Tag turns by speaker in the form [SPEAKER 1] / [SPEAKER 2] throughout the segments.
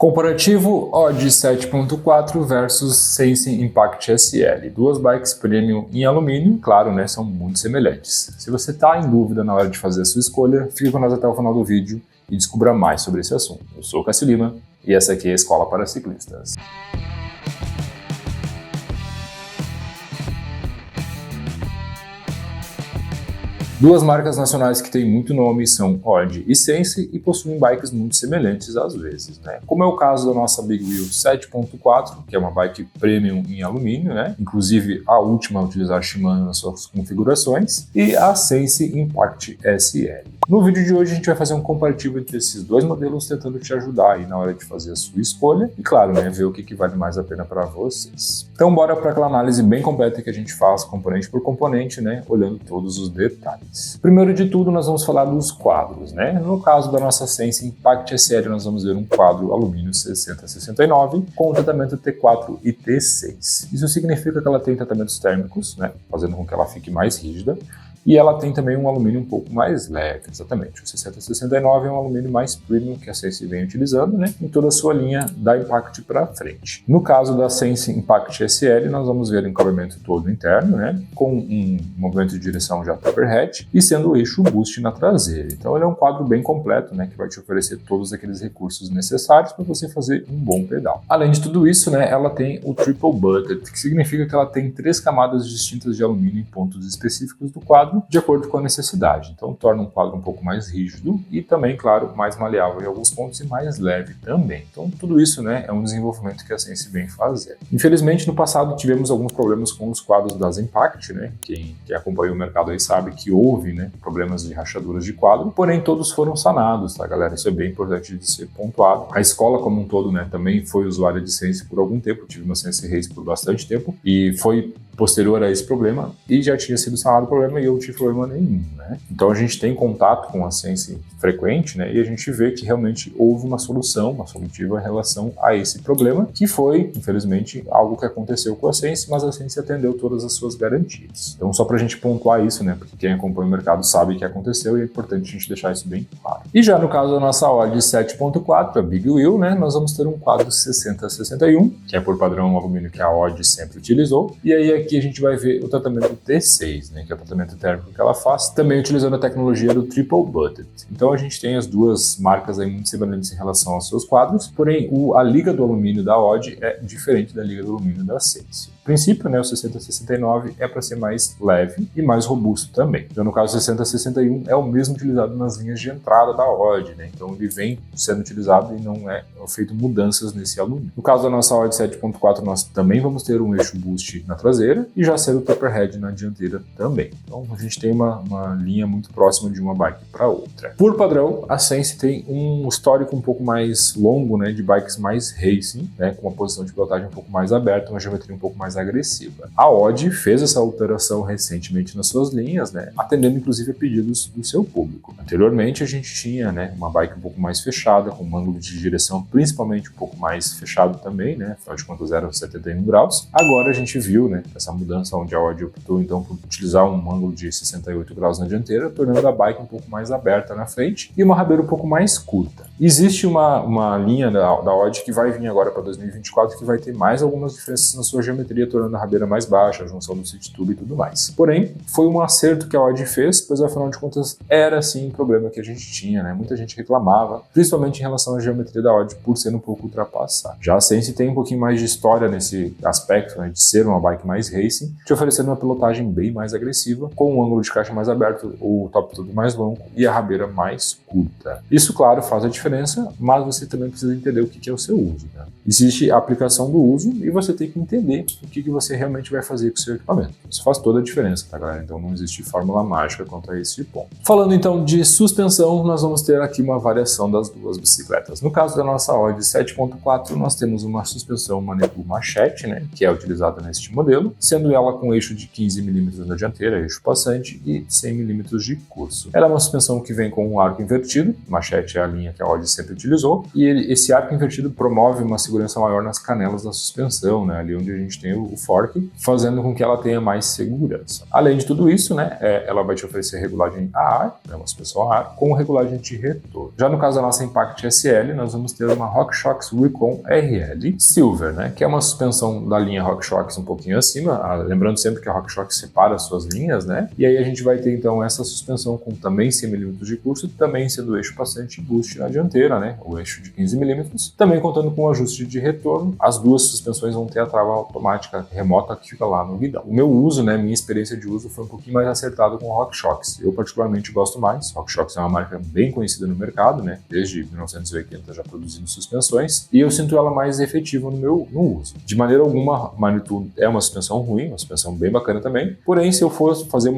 [SPEAKER 1] Comparativo Odd 7.4 versus Sense Impact SL. Duas bikes premium em alumínio, claro, né, são muito semelhantes. Se você está em dúvida na hora de fazer a sua escolha, fique com nós até o final do vídeo e descubra mais sobre esse assunto. Eu sou o Cássio Lima e essa aqui é a Escola para Ciclistas. Duas marcas nacionais que têm muito nome são Odd e Sense e possuem bikes muito semelhantes às vezes, né? Como é o caso da nossa Big Wheel 7.4, que é uma bike premium em alumínio, né? Inclusive a última a utilizar Shimano nas suas configurações, e a Sense Impact SL. No vídeo de hoje a gente vai fazer um comparativo entre esses dois modelos, tentando te ajudar aí na hora de fazer a sua escolha e, claro, né, ver o que vale mais a pena para vocês. Então bora para aquela análise bem completa que a gente faz componente por componente, né, olhando todos os detalhes. Primeiro de tudo nós vamos falar dos quadros, né? No caso da nossa Sense Impact SL nós vamos ver um quadro alumínio 6069 com o tratamento T4 e T6. Isso significa que ela tem tratamentos térmicos, né, fazendo com que ela fique mais rígida. E ela tem também um alumínio um pouco mais leve, exatamente. O 6069 é um alumínio mais premium que a Sense vem utilizando, né, em toda a sua linha da Impact para frente. No caso da Sense Impact SL, nós vamos ver o encabamento todo interno, né, com um movimento de direção já Taperhead e sendo o eixo boost na traseira. Então ele é um quadro bem completo, né, que vai te oferecer todos aqueles recursos necessários para você fazer um bom pedal. Além de tudo isso, né, ela tem o Triple Butted, que significa que ela tem 3 camadas distintas de alumínio em pontos específicos do quadro, de acordo com a necessidade. Então torna um quadro um pouco mais rígido e também, claro, mais maleável em alguns pontos e mais leve também. Então tudo isso, né, é um desenvolvimento que a Sense vem fazendo. Infelizmente no passado tivemos alguns problemas com os quadros das Impact, né? Quem acompanha o mercado aí sabe que houve, né, problemas de rachaduras de quadro, porém todos foram sanados, tá, galera? Isso é bem importante de ser pontuado. A escola como um todo, né, também foi usuária de Sense por algum tempo. Eu tive uma Sense Race por bastante tempo e foi posterior a esse problema e já tinha sido sanado o problema e eu não tive problema nenhum, né? Então a gente tem contato com a Sense frequente, né? E a gente vê que realmente houve uma solução, uma solutiva em relação a esse problema, que foi, infelizmente, algo que aconteceu com a Sense, mas a Sense atendeu todas as suas garantias. Então só pra gente pontuar isso, né? Porque quem acompanha o mercado sabe que aconteceu e é importante a gente deixar isso bem claro. E já no caso da nossa Odd 7.4, a Big Wheel, né? Nós vamos ter um quadro 6061, que é por padrão um alumínio que a Odd sempre utilizou, e aí aqui a gente vai ver o tratamento T6, né, que é o tratamento térmico que ela faz, também utilizando a tecnologia do Triple Butted. Então a gente tem as duas marcas aí muito semelhantes em relação aos seus quadros, porém a liga do alumínio da Odd é diferente da liga do alumínio da Sense. O princípio, né, o 6069 é para ser mais leve e mais robusto também. Então no caso o 6061 é o mesmo utilizado nas linhas de entrada da Odd, né, então ele vem sendo utilizado e não é feito mudanças nesse alumínio. No caso da nossa Odd 7.4 nós também vamos ter um eixo boost na traseira e já sendo o Taperhead na dianteira também. Então a gente tem uma linha muito próxima de uma bike para outra. Por padrão, a Sense tem um histórico um pouco mais longo, né, de bikes mais racing, né, com uma posição de pilotagem um pouco mais aberta, uma geometria um pouco mais agressiva. A Odd fez essa alteração recentemente nas suas linhas, né, atendendo inclusive a pedidos do seu público. Anteriormente a gente tinha, né, uma bike um pouco mais fechada, com um ângulo de direção principalmente um pouco mais fechado também, né, afinal de contas era 71 graus. Agora a gente viu, né, essa mudança onde a Odd optou então por utilizar um ângulo de 68 graus na dianteira, tornando a bike um pouco mais aberta na frente e uma rabeira um pouco mais curta. Existe uma linha da Odd que vai vir agora para 2024 que vai ter mais algumas diferenças na sua geometria, tornando a rabeira mais baixa, a junção do seat tube e tudo mais. Porém, foi um acerto que a Odd fez, pois afinal de contas era sim um problema que a gente tinha, né? Muita gente reclamava, principalmente em relação à geometria da Odd por ser um pouco ultrapassada. Já a Sense tem um pouquinho mais de história nesse aspecto, né, de ser uma bike mais racing, te oferecendo uma pilotagem bem mais agressiva, com um ângulo de caixa mais aberto, o top tube mais longo e a rabeira mais curta. Isso, claro, faz a diferença, mas você também precisa entender o que é o seu uso, né? Existe a aplicação do uso e você tem que entender o que você realmente vai fazer com o seu equipamento. Isso faz toda a diferença, tá, galera? Então não existe fórmula mágica quanto a esse ponto. Falando então de suspensão, nós vamos ter aqui uma variação das duas bicicletas. No caso da nossa Odd 7.4, nós temos uma suspensão Manebu Machete, né, que é utilizada neste modelo, sendo ela com eixo de 15 mm na dianteira, eixo passante, e 100 mm de curso. Ela é uma suspensão que vem com um arco invertido, Machete é a linha que a Odd sempre utilizou, e esse arco invertido promove uma segurança segurança maior nas canelas da suspensão, né, ali onde a gente tem o fork, fazendo com que ela tenha mais segurança. Além de tudo isso, né, ela vai te oferecer regulagem a ar, né, uma suspensão a ar, com regulagem de retorno. Já no caso da nossa Impact SL, nós vamos ter uma RockShox Recon RL Silver, né, que é uma suspensão da linha RockShox um pouquinho acima, lembrando sempre que a RockShox separa as suas linhas, né, e aí a gente vai ter então essa suspensão com também 100 mm de curso, também sendo eixo passante e boost na dianteira, né, o eixo de 15 mm, também contando com o ajuste de retorno. As duas suspensões vão ter a trava automática remota que fica lá no guidão. O meu uso, né, minha experiência de uso foi um pouquinho mais acertado com o RockShox. Eu particularmente gosto mais. RockShox é uma marca bem conhecida no mercado, né, desde 1980 já produzindo suspensões, e eu sinto ela mais efetiva no uso. De maneira alguma, a Manitou é uma suspensão ruim, uma suspensão bem bacana também, porém se eu fosse fazer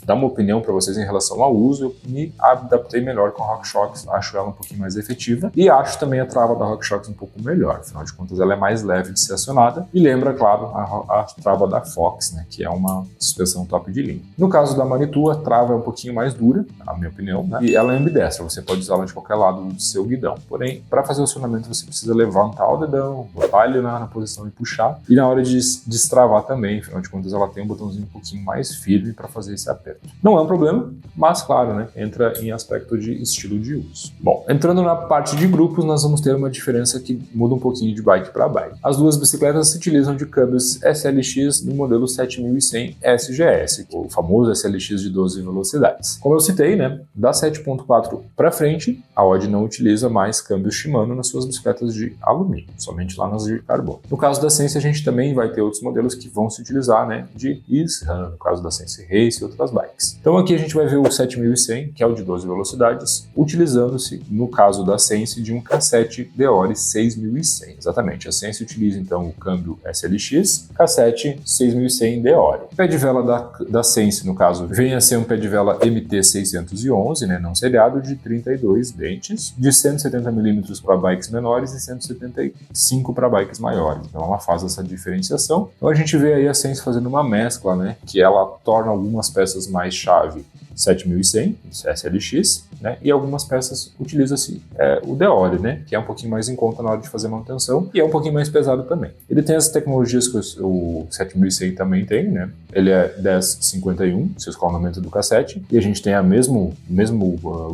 [SPEAKER 1] dar uma opinião para vocês em relação ao uso, eu me adaptei melhor com a RockShox, acho ela um pouquinho mais efetiva e acho também a trava da RockShox um pouco melhor, afinal de contas ela é mais leve de ser acionada e lembra, claro, a trava da Fox, né, que é uma suspensão top de linha. No caso da Manitou, a trava é um pouquinho mais dura, na minha opinião, né, e ela é ambidestra, você pode usá-la de qualquer lado do seu guidão, porém, para fazer o acionamento você precisa levantar o dedão, botar ele na posição e puxar, e na hora de destravar também, afinal de contas ela tem um botãozinho um pouquinho mais firme para fazer esse aperto. Não é um problema, mas claro, né, entra em aspecto de estilo de uso. Bom, entrando na parte de grupos, nós vamos ter uma diferença que muda um pouquinho de bike para bike. As duas bicicletas se utilizam de câmbios SLX no modelo 7100 SGS, o famoso SLX de 12 velocidades. Como eu citei, né, da 7.4 para frente, a Odd não utiliza mais câmbio Shimano nas suas bicicletas de alumínio, somente lá nas de carbono. No caso da Sense, a gente também vai ter outros modelos que vão se utilizar, né, de SRAM, no caso da Sense Race e outras bikes. Então aqui a gente vai ver o 7100, que é o de 12 velocidades, utilizando-se, no caso da Sense, de um K7 Deore 6100. Exatamente, a Sense utiliza então o câmbio SLX, K7 6100 Deore. O pé de vela da Sense, no caso, vem a ser um pé de vela MT611, né, não seriado, de 32 dentes, de 170 mm para bikes menores e 175 para bikes maiores. Então ela faz essa diferenciação. Então a gente vê aí a Sense fazendo uma mescla, né, que ela torna algumas peças mais chave 7100, SLX, né, e algumas peças utiliza-se o Deore, né, que é um pouquinho mais em conta na hora de fazer manutenção e é um pouquinho mais pesado também. Ele tem as tecnologias que o 7100 também tem, né, ele é 1051, seu escalonamento do K7, e a gente tem a mesmo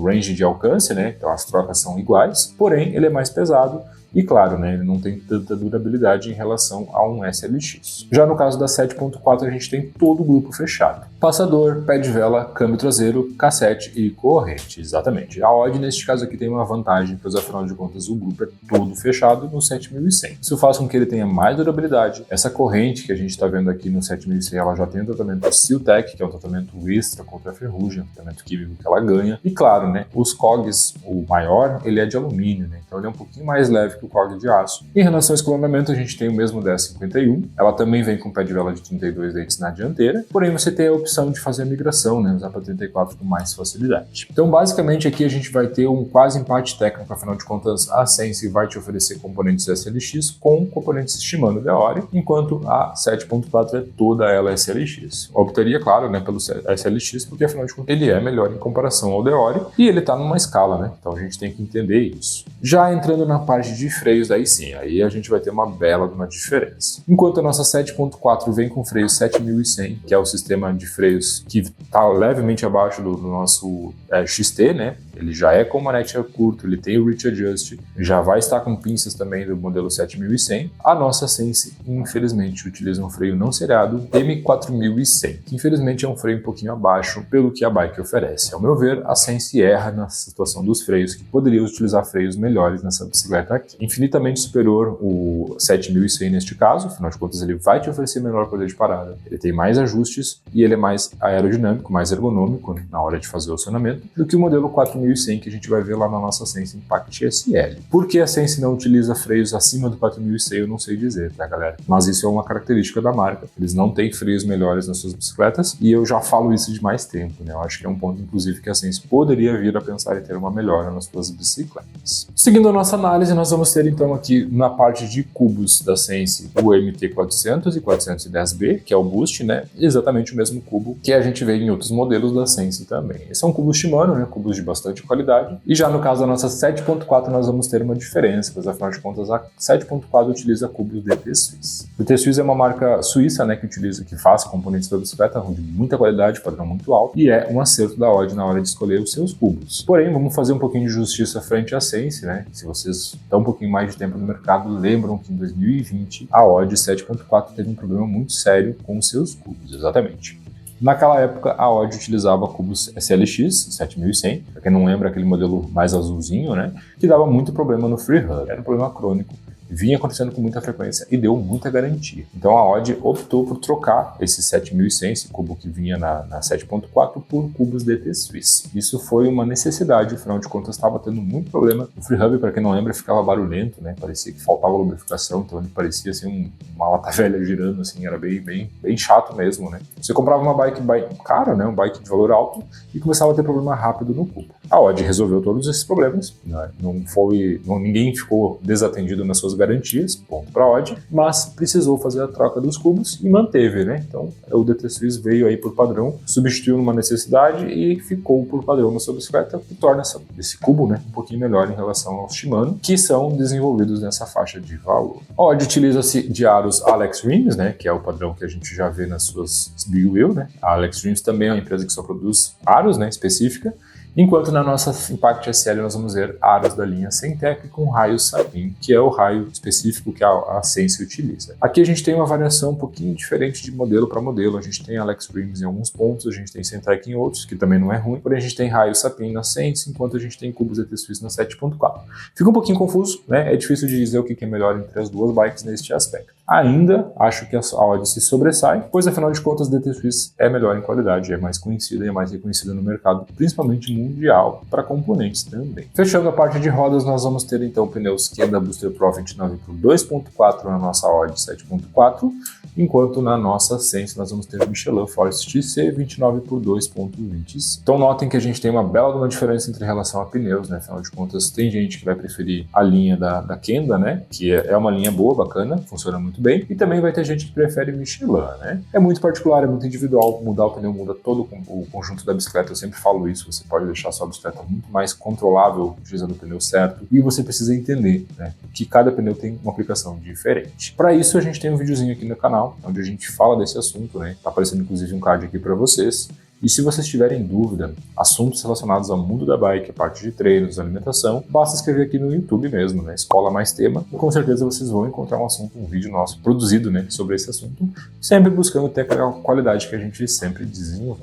[SPEAKER 1] range de alcance, né, então as trocas são iguais, porém ele é mais pesado. E claro, né, ele não tem tanta durabilidade em relação a um SLX. Já no caso da 7.4 a gente tem todo o grupo fechado. Passador, pé de vela, câmbio traseiro, K7 e corrente, exatamente. A Odd neste caso aqui tem uma vantagem, pois afinal de contas o grupo é todo fechado no 7100. Isso faz com que ele tenha mais durabilidade. Essa corrente que a gente está vendo aqui no 7100, ela já tem o tratamento Sealtech, que é um tratamento extra contra a ferrugem, um tratamento químico que ela ganha. E claro, né, os cogs, o maior, ele é de alumínio, né, então ele é um pouquinho mais leve que o cog de aço. Em relação ao escalonamento, a gente tem o mesmo 1051. Ela também vem com pé de vela de 32 dentes na dianteira, porém você tem a opção de fazer a migração, né, usar para 34 com mais facilidade. Então, basicamente, aqui a gente vai ter um quase empate técnico, afinal de contas, a Sense vai te oferecer componentes SLX com componentes Shimano Deore, enquanto a 7.4 é toda ela SLX. Optaria, claro, né, pelo SLX, porque afinal de contas ele é melhor em comparação ao Deore e ele está numa escala, né, então a gente tem que entender isso. Já entrando na parte de freios, daí sim, aí a gente vai ter uma bela de uma diferença. Enquanto a nossa 7.4 vem com freio 7100, que é o sistema de freios que está levemente abaixo do nosso XT, né? Ele já é com manete curto, ele tem o Reach Adjust, já vai estar com pinças também do modelo 7100. A nossa Sense, infelizmente, utiliza um freio não seriado M4100, que infelizmente é um freio um pouquinho abaixo pelo que a bike oferece. Ao meu ver, a Sense erra na situação dos freios, que poderia utilizar freios melhores nessa bicicleta aqui. Infinitamente superior o 7100 neste caso, afinal de contas ele vai te oferecer menor poder de parada, ele tem mais ajustes e ele é mais aerodinâmico, mais ergonômico na hora de fazer o acionamento do que o modelo 4100 que a gente vai ver lá na nossa Sense Impact SL. Por que a Sense não utiliza freios acima do 4100 eu não sei dizer, tá galera? Mas isso é uma característica da marca, eles não têm freios melhores nas suas bicicletas e eu já falo isso de mais tempo, né? Eu acho que é um ponto inclusive que a Sense poderia vir a pensar em ter uma melhora nas suas bicicletas. Seguindo a nossa análise, nós vamos ter então aqui na parte de cubos da Sense o MT400 e 410B, que é o Boost, né? Exatamente o mesmo cubo que a gente vê em outros modelos da Sense também. São cubos Shimano, né? Cubos de bastante bastante qualidade. E já no caso da nossa 7.4 nós vamos ter uma diferença, pois afinal de contas a 7.4 utiliza cubos DT Swiss. DT Swiss é uma marca suíça, né, que faz componentes da bicicleta de muita qualidade, padrão muito alto, e é um acerto da Odd na hora de escolher os seus cubos. Porém, vamos fazer um pouquinho de justiça frente à Sense, né? Se vocês estão um pouquinho mais de tempo no mercado, lembram que em 2020 a Odd 7.4 teve um problema muito sério com os seus cubos, exatamente. Naquela época, a Odd utilizava cubos SLX 7100, para quem não lembra, aquele modelo mais azulzinho, né? Que dava muito problema no freehub, era um problema crônico. Vinha acontecendo com muita frequência e deu muita garantia. Então a Odd optou por trocar esse 7100, esse cubo que vinha na 7.4, por cubos DT Swiss. Isso foi uma necessidade, afinal de contas estava tendo muito problema. O freehub, para quem não lembra, ficava barulhento, né? Parecia que faltava lubrificação, então ele parecia assim uma lata velha girando, assim, era bem chato mesmo, né? Você comprava uma bike cara, né? Um bike de valor alto e começava a ter problema rápido no cubo. A Odd resolveu todos esses problemas, né? Ninguém ficou desatendido nas suas garantias, ponto para a Odd, mas precisou fazer a troca dos cubos e manteve, né? Então o DT Swiss veio aí por padrão, substituiu numa necessidade e ficou por padrão na sua bicicleta, que torna esse cubo, né, um pouquinho melhor em relação aos Shimano, que são desenvolvidos nessa faixa de valor. A Odd utiliza-se de aros Alex Rims, né, que é o padrão que a gente já vê nas suas Big Wheel, né? A Alex Rims também é uma empresa que só produz aros, né, específica. Enquanto na nossa Impact SL nós vamos ver aros da linha Sentec com raio Sapin, que é o raio específico que a Sense utiliza. Aqui a gente tem uma variação um pouquinho diferente de modelo para modelo. A gente tem Alex Rims em alguns pontos, a gente tem Sentec em outros, que também não é ruim, porém a gente tem raio Sapin na Sense, enquanto a gente tem cubos DT Swiss na 7.4. Fica um pouquinho confuso, né? É difícil de dizer o que é melhor entre as duas bikes neste aspecto. Ainda acho que a Odd se sobressai, pois afinal de contas a DT Swiss é melhor em qualidade, é mais conhecida e é mais reconhecida no mercado, principalmente mundial, para componentes também. Fechando a parte de rodas, nós vamos ter então pneus Kenda Booster Pro 29 por 2.4 na nossa Odd 7.4, enquanto na nossa Sense nós vamos ter Michelin Force TC 29 por 2.25. Então notem que a gente tem uma bela diferença entre relação a pneus, né? Afinal de contas tem gente que vai preferir a linha da Kenda, né? Que é uma linha boa, bacana, funciona muito bem, e também vai ter gente que prefere Michelin, né? É muito particular, é muito individual, mudar o pneu muda todo o conjunto da bicicleta, eu sempre falo isso, você pode deixar sua bicicleta muito mais controlável utilizando o pneu certo, e você precisa entender, né, que cada pneu tem uma aplicação diferente. Para isso a gente tem um videozinho aqui no canal, onde a gente fala desse assunto, né? Tá aparecendo inclusive um card aqui para vocês. E se vocês tiverem dúvida, assuntos relacionados ao mundo da bike, a parte de treinos, alimentação, basta escrever aqui no YouTube mesmo, né? Escola Mais Tema, e com certeza vocês vão encontrar um vídeo nosso produzido, né, sobre esse assunto, sempre buscando ter aquela qualidade que a gente sempre desenvolve.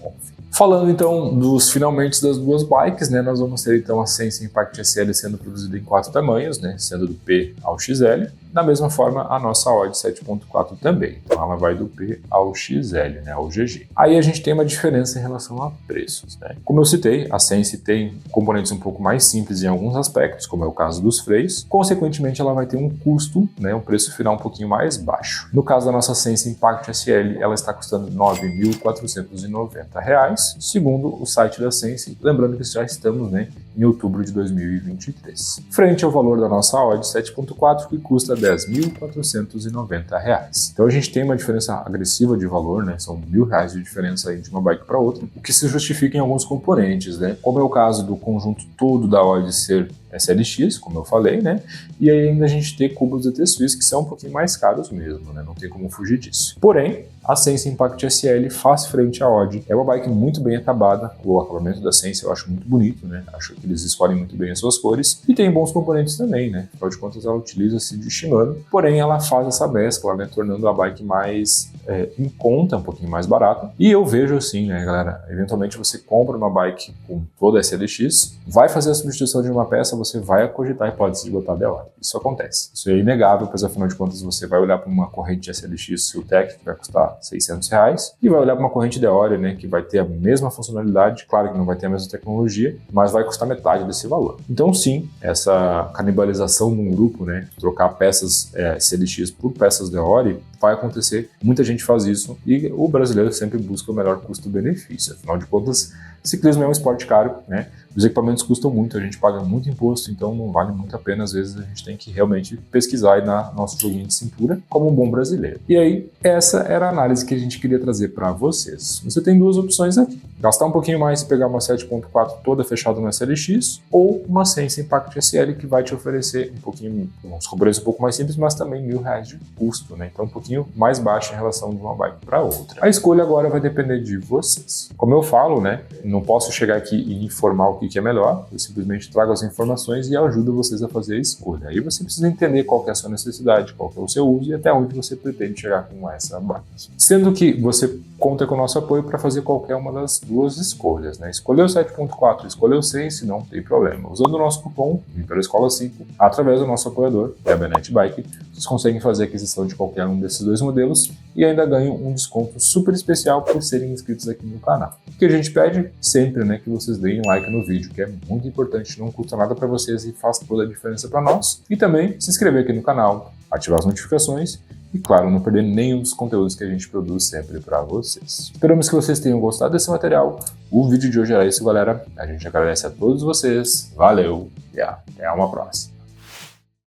[SPEAKER 1] Falando então dos finalmente das duas bikes, né, nós vamos ter então a Sense Impact SL sendo produzida em 4 tamanhos, né, sendo do P ao XL. Da mesma forma, a nossa Odd 7.4 também. Então ela vai do P ao XL, né, ao GG. Aí a gente tem uma diferença em relação a preços, né? Como eu citei, a Sense tem componentes um pouco mais simples em alguns aspectos, como é o caso dos freios. Consequentemente, ela vai ter um custo, né, um preço final um pouquinho mais baixo. No caso da nossa Sense Impact SL, ela está custando R$ 9.490, segundo o site da Sense, lembrando que já estamos, né, em outubro de 2023. Frente ao valor da nossa Odd 7.4, que custa R$ 10.490. Então a gente tem uma diferença agressiva de valor, né? São R$ 1.000 de diferença aí de uma bike para outra, o que se justifica em alguns componentes, né? Como é o caso do conjunto todo da Odd ser SLX, como eu falei, né? E aí ainda a gente tem cubos DT Swiss que são um pouquinho mais caros mesmo, né? Não tem como fugir disso. Porém, a Sense Impact SL faz frente à Odd. É uma bike muito bem acabada. O acabamento da Sense eu acho muito bonito, né? Acho que eles escolhem muito bem as suas cores. E tem bons componentes também, né? Afinal de contas, ela utiliza-se de Shimano. Porém, ela faz essa mescla, né? Tornando a bike mais em conta, um pouquinho mais barata. E eu vejo assim, né, galera? Eventualmente você compra uma bike com toda a SLX, vai fazer a substituição de uma peça, você vai cogitar a hipótese de botar DOR. Isso acontece. Isso é inegável, pois afinal de contas você vai olhar para uma corrente SLX Siltec que vai custar R$600 e vai olhar para uma corrente DOR, né, que vai ter a mesma funcionalidade, claro que não vai ter a mesma tecnologia, mas vai custar metade desse valor. Então sim, essa canibalização de um grupo, né, trocar peças SLX por peças DOR, vai acontecer. Muita gente faz isso e o brasileiro sempre busca o melhor custo-benefício. Afinal de contas, ciclismo é um esporte caro, né? Os equipamentos custam muito, a gente paga muito imposto, então não vale muito a pena. Às vezes a gente tem que realmente pesquisar e dar nosso joguinho de cintura como um bom brasileiro. E aí, essa era a análise que a gente queria trazer para vocês. Você tem duas opções aqui: gastar um pouquinho mais e pegar uma 7.4 toda fechada no SLX, ou uma Sense Impact SL que vai te oferecer um pouquinho, uns componentes um pouco mais simples, mas também R$1.000 de custo, né? Então um pouquinho mais baixo em relação de uma bike para outra. A escolha agora vai depender de vocês. Como eu falo, né? Não posso chegar aqui e informar o que é melhor, eu simplesmente trago as informações e ajudo vocês a fazer a escolha. Aí você precisa entender qual que é a sua necessidade, qual que é o seu uso e até onde você pretende chegar com essa bike. Sendo que você conta com o nosso apoio para fazer qualquer uma das duas escolhas, né? Escolher o 7.4, escolher o Sense, não tem problema. Usando o nosso cupom pela Escola 5, através do nosso apoiador, que é a Benet Bike, vocês conseguem fazer a aquisição de qualquer um desses dois modelos e ainda ganham um desconto super especial por serem inscritos aqui no canal. O que a gente pede sempre, né, que vocês deem like no vídeo, que é muito importante, não custa nada para vocês e faz toda a diferença para nós. E também se inscrever aqui no canal, ativar as notificações e, claro, não perder nenhum dos conteúdos que a gente produz sempre para vocês. Esperamos que vocês tenham gostado desse material. O vídeo de hoje era isso, galera. A gente agradece a todos vocês. Valeu e até uma próxima.